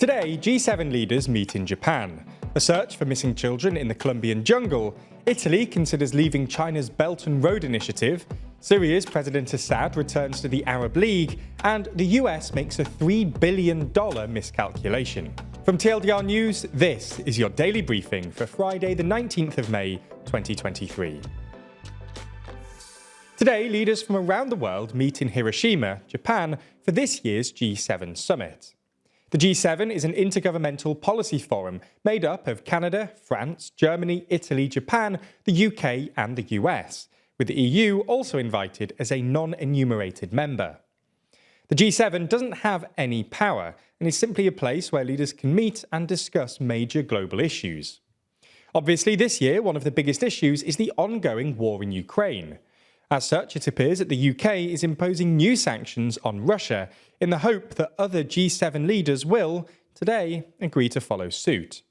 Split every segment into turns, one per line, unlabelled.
Today, G7 leaders meet in Japan. A search for missing children in the Colombian jungle. Italy considers leaving China's Belt and Road Initiative. Syria's President Assad returns to the Arab League. And the US makes a $3 billion miscalculation. From TLDR News, this is your daily briefing for Friday, the 19th of May, 2023. Today, leaders from around the world meet in Hiroshima, Japan, for this year's G7 summit. The G7 is an intergovernmental policy forum made up of Canada, France, Germany, Italy, Japan, the UK and the US, with the EU also invited as a non-enumerated member. The G7 doesn't have any power and is simply a place where leaders can meet and discuss major global issues. Obviously, this year, one of the biggest issues is the ongoing war in Ukraine. As such, it appears that the UK is imposing new sanctions on Russia in the hope that other G7 leaders will, today, agree to follow suit.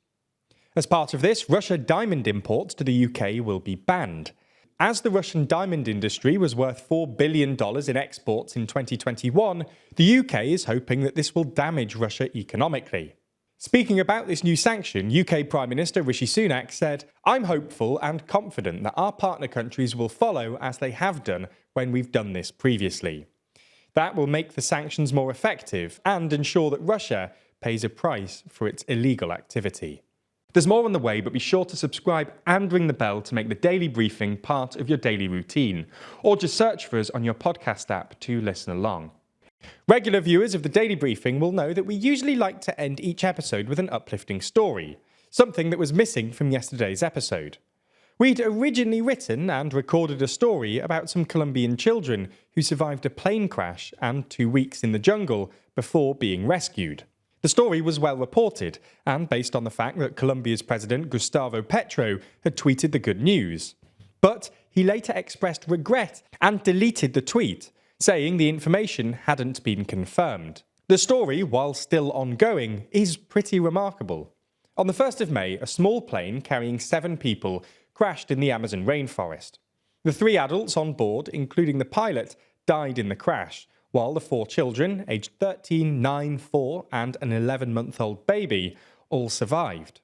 As part of this, Russia diamond imports to the UK will be banned. As the Russian diamond industry was worth $4 billion in exports in 2021, the UK is hoping that this will damage Russia economically. Speaking about this new sanction, UK Prime Minister Rishi Sunak said, "I'm hopeful and confident that our partner countries will follow as they have done when we've done this previously. That will make the sanctions more effective and ensure that Russia pays a price for its illegal activity." There's more on the way, but be sure to subscribe and ring the bell to make the daily briefing part of your daily routine, or just search for us on your podcast app to listen along. Regular viewers of the Daily Briefing will know that we usually like to end each episode with an uplifting story, something that was missing from yesterday's episode. We'd originally written and recorded a story about some Colombian children who survived a plane crash and 2 weeks in the jungle before being rescued. The story was well reported and based on the fact that Colombia's president Gustavo Petro had tweeted the good news. But he later expressed regret and deleted the tweet, saying the information hadn't been confirmed. The story, while still ongoing, is pretty remarkable. On the 1st of May, a small plane carrying 7 people crashed in the Amazon rainforest. The 3 adults on board, including the pilot, died in the crash, while the 4 children, aged 13, 9, 4 and an 11-month-old baby, all survived.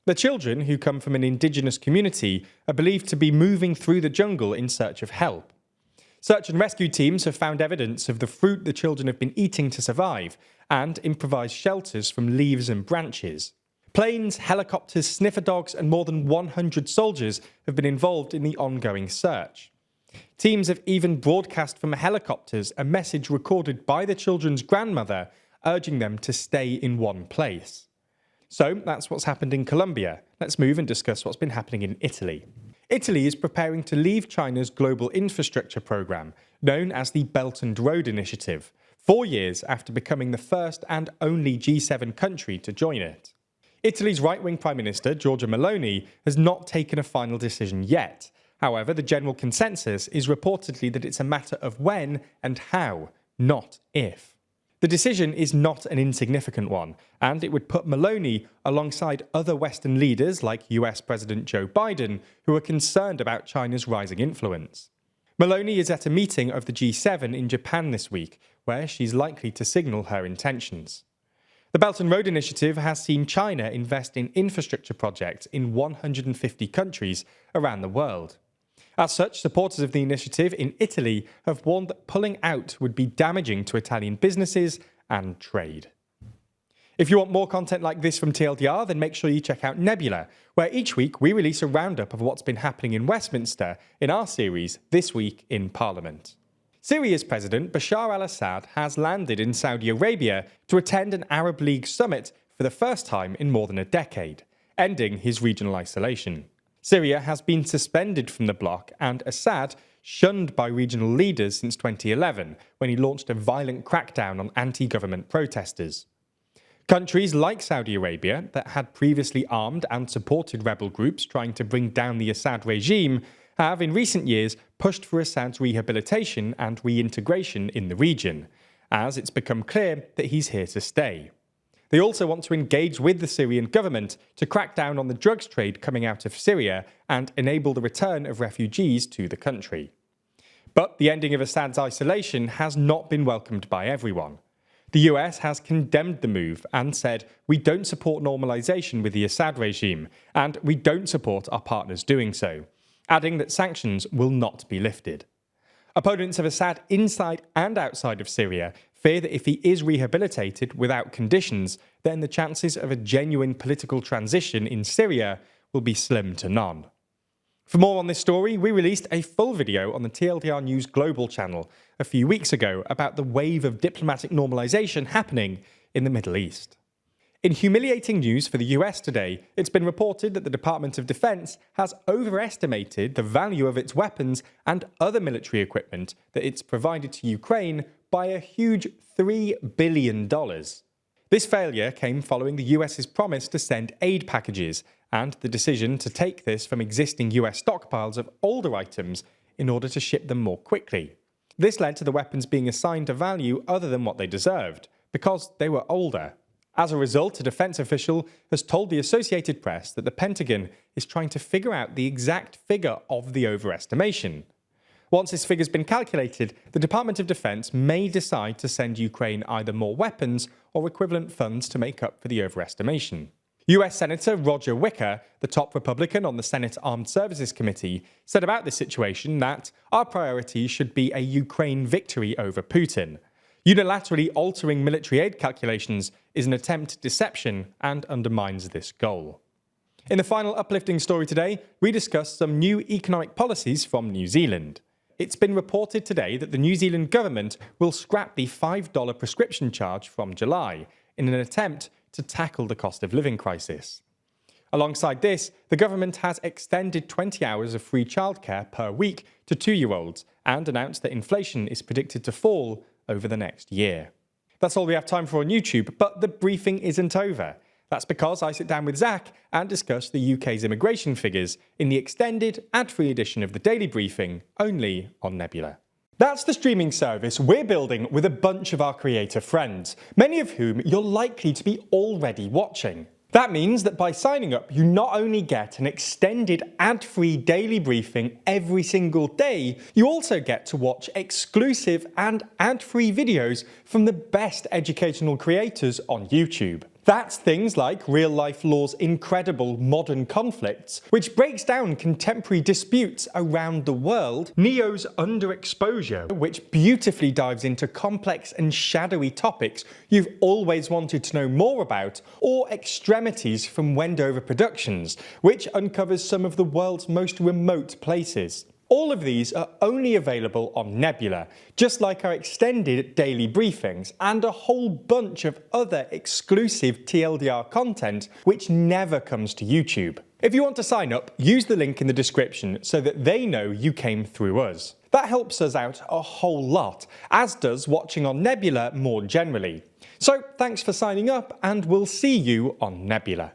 The children, who come from an indigenous community, are believed to be moving through the jungle in search of help. Search and rescue teams have found evidence of the fruit the children have been eating to survive and improvised shelters from leaves and branches. Planes, helicopters, sniffer dogs and more than 100 soldiers have been involved in the ongoing search. Teams have even broadcast from helicopters a message recorded by the children's grandmother urging them to stay in one place. So that's what's happened in Colombia. Let's move and discuss what's been happening in Italy. Italy is preparing to leave China's global infrastructure program, known as the Belt and Road Initiative, 4 years after becoming the first and only G7 country to join it. Italy's right-wing Prime Minister, Giorgia Meloni, has not taken a final decision yet. However, the general consensus is reportedly that it's a matter of when and how, not if. The decision is not an insignificant one, and it would put Meloni alongside other Western leaders like US President Joe Biden, who are concerned about China's rising influence. Meloni is at a meeting of the G7 in Japan this week, where she's likely to signal her intentions. The Belt and Road Initiative has seen China invest in infrastructure projects in 150 countries around the world. As such, supporters of the initiative in Italy have warned that pulling out would be damaging to Italian businesses and trade. If you want more content like this from TLDR, then make sure you check out Nebula, where each week we release a roundup of what's been happening in Westminster in our series This Week in Parliament. Syria's President Bashar al-Assad has landed in Saudi Arabia to attend an Arab League summit for the first time in more than a decade, ending his regional isolation. Syria has been suspended from the bloc and Assad shunned by regional leaders since 2011, when he launched a violent crackdown on anti-government protesters. Countries like Saudi Arabia, that had previously armed and supported rebel groups trying to bring down the Assad regime, have in recent years pushed for Assad's rehabilitation and reintegration in the region, as it's become clear that he's here to stay. They also want to engage with the Syrian government to crack down on the drugs trade coming out of Syria and enable the return of refugees to the country. But the ending of Assad's isolation has not been welcomed by everyone. The US has condemned the move and said, "We don't support normalization with the Assad regime, and we don't support our partners doing so," adding that sanctions will not be lifted. Opponents of Assad inside and outside of Syria fear that if he is rehabilitated without conditions, then the chances of a genuine political transition in Syria will be slim to none. For more on this story, we released a full video on the TLDR News Global channel a few weeks ago about the wave of diplomatic normalization happening in the Middle East. In humiliating news for the US today, it's been reported that the Department of Defense has overestimated the value of its weapons and other military equipment that it's provided to Ukraine by a huge $3 billion. This failure came following the US's promise to send aid packages and the decision to take this from existing US stockpiles of older items in order to ship them more quickly. This led to the weapons being assigned a value other than what they deserved, because they were older. As a result, a defense official has told the Associated Press that the Pentagon is trying to figure out the exact figure of the overestimation. Once this figure's been calculated, the Department of Defense may decide to send Ukraine either more weapons or equivalent funds to make up for the overestimation. US Senator Roger Wicker, the top Republican on the Senate Armed Services Committee, said about this situation that our priority should be a Ukraine victory over Putin. Unilaterally altering military aid calculations is an attempt at deception and undermines this goal. In the final uplifting story today, we discuss some new economic policies from New Zealand. It's been reported today that the New Zealand government will scrap the $5 prescription charge from July in an attempt to tackle the cost of living crisis. Alongside this, the government has extended 20 hours of free childcare per week to 2-year-olds and announced that inflation is predicted to fall over the next year. That's all we have time for on YouTube, but the briefing isn't over. That's because I sit down with Zach and discuss the UK's immigration figures in the extended, ad-free edition of the Daily Briefing, only on Nebula. That's the streaming service we're building with a bunch of our creator friends, many of whom you're likely to be already watching. That means that by signing up, you not only get an extended ad-free daily briefing every single day, you also get to watch exclusive and ad-free videos from the best educational creators on YouTube. That's things like Real Life Law's incredible Modern Conflicts, which breaks down contemporary disputes around the world, Neo's Underexposure, which beautifully dives into complex and shadowy topics you've always wanted to know more about, or Extremities from Wendover Productions, which uncovers some of the world's most remote places. All of these are only available on Nebula, just like our extended daily briefings and a whole bunch of other exclusive TLDR content which never comes to YouTube. If you want to sign up, use the link in the description so that they know you came through us. That helps us out a whole lot, as does watching on Nebula more generally. So thanks for signing up, and we'll see you on Nebula.